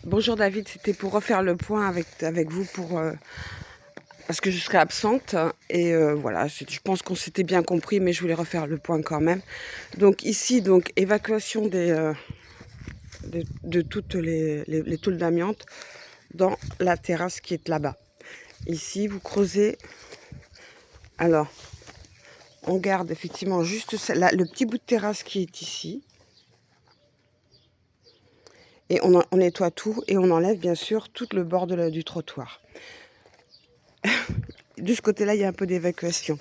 Bonjour David, c'était pour refaire le point avec vous parce que je serai absente et voilà, je pense qu'on s'était bien compris, mais je voulais refaire le point quand même. Donc ici, donc évacuation de toutes les tôles d'amiante dans la terrasse qui est là-bas. Ici, vous creusez. Alors, on garde effectivement juste le petit bout de terrasse qui est ici. Et on nettoie tout et on enlève bien sûr tout le bord du trottoir. De ce côté-là, il y a un peu d'évacuation.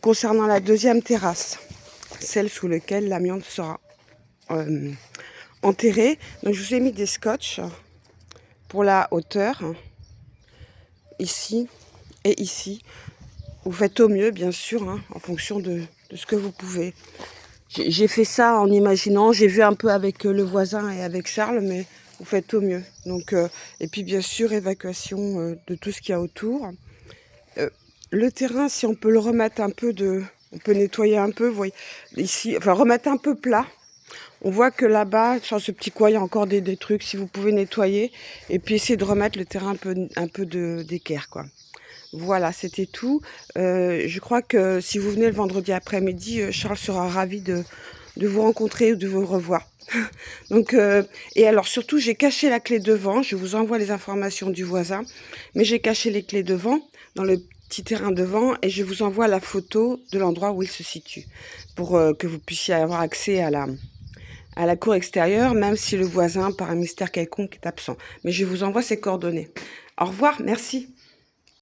Concernant la deuxième terrasse, celle sous laquelle l'amiante sera enterrée, donc je vous ai mis des scotch pour la hauteur, ici et ici. Vous faites au mieux, bien sûr, en fonction de ce que vous pouvez. J'ai fait ça en imaginant, j'ai vu un peu avec le voisin et avec Charles, mais vous faites au mieux. Donc, et puis bien sûr, évacuation de tout ce qu'il y a autour. Le terrain, si on peut le remettre un peu on peut nettoyer un peu, vous voyez, ici, enfin remettre un peu plat. On voit que là-bas, sur ce petit coin, il y a encore des trucs, si vous pouvez nettoyer, et puis essayer de remettre le terrain un peu d'équerre, quoi. Voilà, c'était tout. Je crois que si vous venez le vendredi après-midi, Charles sera ravi de vous rencontrer ou de vous revoir. Donc, et alors surtout, j'ai caché la clé devant. Je vous envoie les informations du voisin, mais j'ai caché les clés devant, dans le petit terrain devant, et je vous envoie la photo de l'endroit où il se situe, pour que vous puissiez avoir accès à la cour extérieure, même si le voisin, par un mystère quelconque, est absent. Mais je vous envoie ses coordonnées. Au revoir, merci.